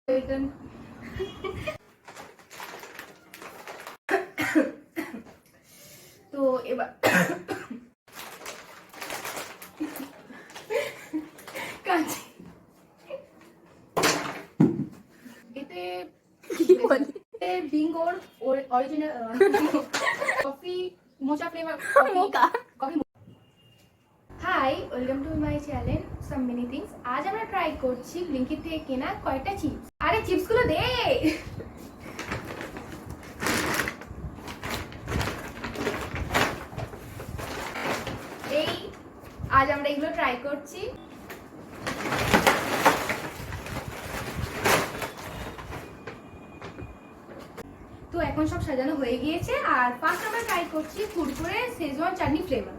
তো এবার এতে বিঙ্গোর original coffee mocha flavour coffee. Hi, welcome to my channel some many things. আজ আমরা ট্রাই করছি ব্লিঙ্কিট থেকে কেনা কয়েকটা চিপস। আরে চিপসগুলো দে। এই আজ আমরা এগুলো ট্রাই করছি। তো এখন সব সাজানো হয়ে গিয়েছে। আর ফার্স্ট আমরা ট্রাই করছি কুরকুরে শেজওয়ান চাটনি ফ্লেভার।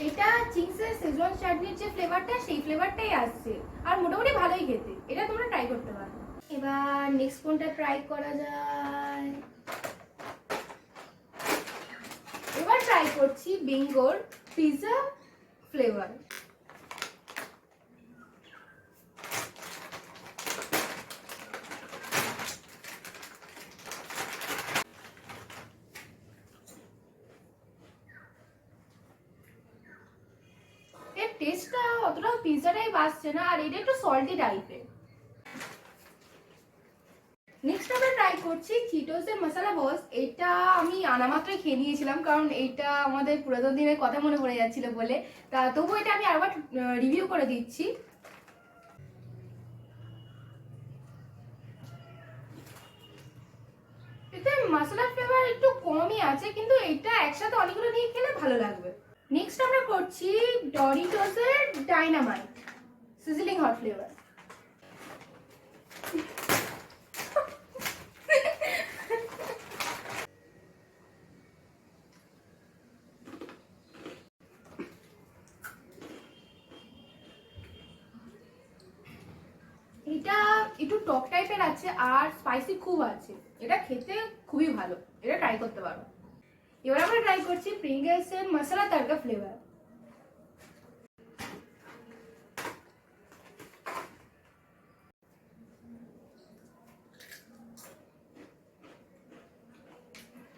এটা চিংসের শেজওয়ান চাটনির যে ফ্লেভারটা সেই ফ্লেভারটাই আসছে আর মোটামুটি ভালোই খেতে। এটা তোমরা ট্রাই করতে পারো। এবার নেক্সট কোনটা ট্রাই করা যায়? এবার ট্রাই করছি বিঙ্গোর পিৎজা ফ্লেভার। এর টেস্টটা অতটা পিৎজা টাইপ আসছে না, আর এটা একটু সল্টি টাইপের। নেক্সট আমরা ট্রাই করছি চিটোসের মশলা বস। এটা আমি আনা মাত্রই খেয়ে নিয়েছিলাম, কারণ এটা আমাদের পুরাতন দিনের কথা মনে পড়ে যাচ্ছিল বলে। তা তবু এটা আমি আরেকবার রিভিউ করে দিচ্ছি। এতে মশলা ফ্লেভার একটু কমই আছে, কিন্তু এটা একসাথে অনেকগুলো নিয়ে খেলে ভালো লাগবে। নেক্সট আমরা করছি ডরিটোসের ডাইনামাইট সিজলিং হট ফ্লেভার। এটা একটু টক টাইপের আছে আর স্পাইসি খুব আছে। এটা খেতে খুবই ভালো, এটা ট্রাই করতে পারো। এবার আমরা ট্রাই করছি প্রিঙ্গলসের মশলা তড়কা ফ্লেভার।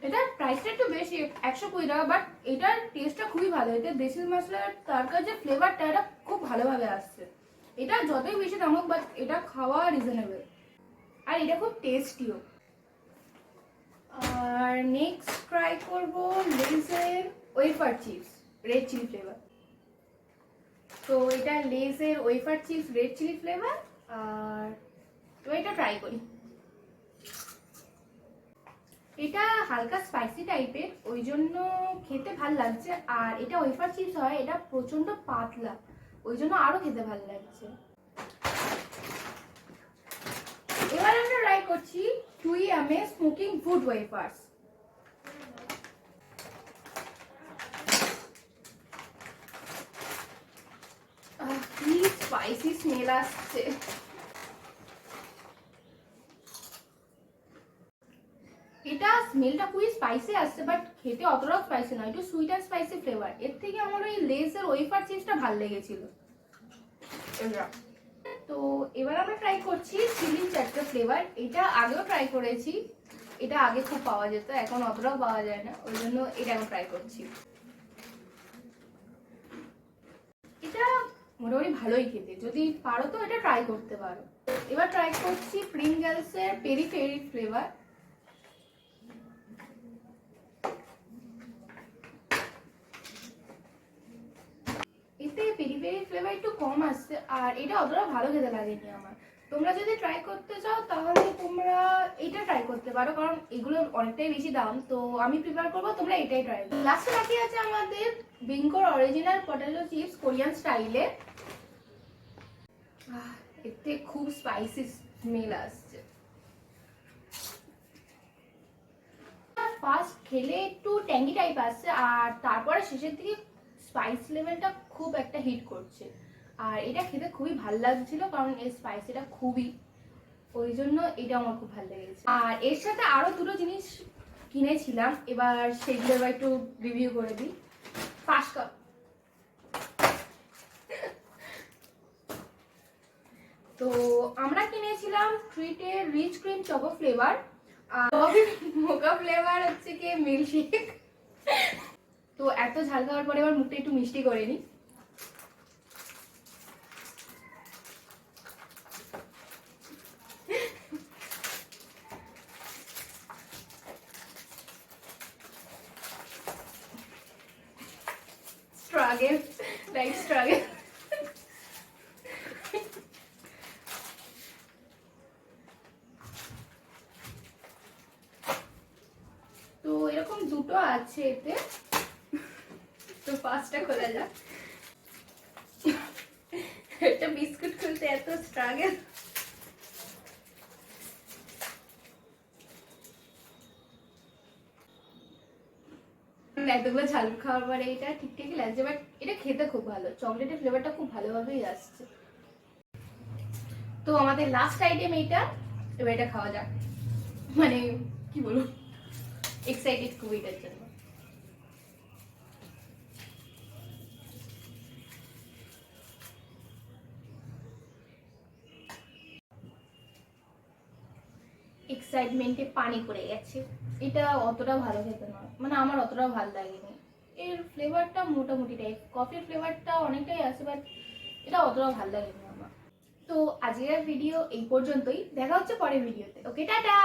এটার প্রাইসটা একটু বেশি, 120 টাকা, বাট এটার টেস্টটা খুবই ভালো। এটা দেশি মশলার তড়কার যে ফ্লেভারটা এটা খুব ভালোভাবে আসছে। এটা যতই বেশি দাম হোক, বাট এটা খাওয়া রিজনেবল আর এটা খুব টেস্টিও। আর নেক্সট ট্রাই করব লেজের wafer chips red chilli flavour. তো এটা লেজের wafer chips red chilli flavour. আর তো এটা ট্রাই করি। এটা হালকা স্পাইসি টাইপের, ওই জন্য খেতে ভাল লাগছে। আর এটা ওয়েফার চিপস হয়, এটা প্রচন্ড পাতলা, ওই জন্য আরো খেতে ভাল লাগছে। এবার আমরা ট্রাই করছি 2M স্মোকিং ফুড ওয়েফার্স। কি স্পাইসি স্মেল আসছে। এটা স্মেলটা খুবই স্পাইসি আসছে, বাট খেতে অতটাও স্পাইসি নয়, একটু সুইট আর স্পাইসি ফ্লেভার। এর থেকে আমার ওই লেসের ওয়েফার চিপসটা ভালো লেগেছিল। তো এবার আমরা ট্রাই করছি চিলি চাটকা ফ্লেভার। এটা আগেও ট্রাই করেছি, এটা আগে খুব পাওয়া যেত, এখন অতটাও পাওয়া যায় না, ওই জন্য এটা এখন ট্রাই করছি। এটা মোটামুটি ভালোই খেতে, যদি পারো তো এটা ট্রাই করতে পারো। এবার ট্রাই করছি প্রিঙ্গলসের পেরি পেরি ফ্লেভার। এতে পেরি পেরি ফ্লেভার একটু কম আসছে, আর এটা অতটা ভালো খেতে লাগেনি আমার। তোমরা যদি ট্রাই করতে চাও তাহলে তোমরা এটা ট্রাই করতে পারো, কারণ এগুলো অনেকটাই বেশি দাম। তো আমি প্রিফার করবো তোমরা এটাই ট্রাই করো। লাস্টে বাকি আছে আমাদের বিঙ্গোর অরিজিনাল পটেটো চিপস কোরিয়ান স্টাইলে। এতে খুব স্পাইসি স্মেল আসছে। ফার্স্ট খেলে একটু ট্যাঙ্গি টাইপ আসছে, আর তারপরে শেষের দিকে স্পাইস লেভেলটা খুব একটা হিট করছে। আর এটা খেতে খুবই ভালো লাগছিল, কারণ এর স্পাইসিটা খুবই, ওই জন্য এটা আমার খুব ভালো লেগেছে। আর এর সাথে আরো দুটো জিনিস কিনেছিলাম, এবার সেগুলো এবার একটু রিভিউ করে দিই। ফার্স্ট কাপ, তো আমরা কিনেছিলাম ট্রিটের রিচ ক্রিম চকো ফ্লেভার, আর মোকা ফ্লেভার হচ্ছে কি মিল্কশেক। তো এত ঝাল খাওয়ার পরে এবার মুখটা একটু মিষ্টি করে নিই। Struggle, like struggle. তো এরকম দুটো আছে এতে, তো ফার্স্টটা খোলা যাক। একটা বিস্কুট খুলতে এত স্ট্রাগল। এতগুলো ঝাল খাওয়ার পরে এটা ঠিকঠাকই লাগছে, বাট এটা খেতে খুব ভালো, চকলেটের ফ্লেভারটা খুব ভালোভাবেই আসছে। তো আমাদের লাস্ট আইটেম এইটা, এবার এটা খাওয়া যাক। মানে কি বলবো, এক্সাইটেড খুব এটার জন্য। এক্সাইটমেন্টে পানি পড়ে গেছে। এটা অতটা ভালো খেতে নয়, মানে আমার অতটা ভালো লাগেনি। এর ফ্লেভারটা মোটামুটি টাইপ, কফির ফ্লেভারটা অনেকটাই আছে, বাট এটা অতটা ভালো লাগেনি আমার। তো আজকের ভিডিও এই পর্যন্তই, দেখা হচ্ছে পরের ভিডিওতে। ওকে, টাটা।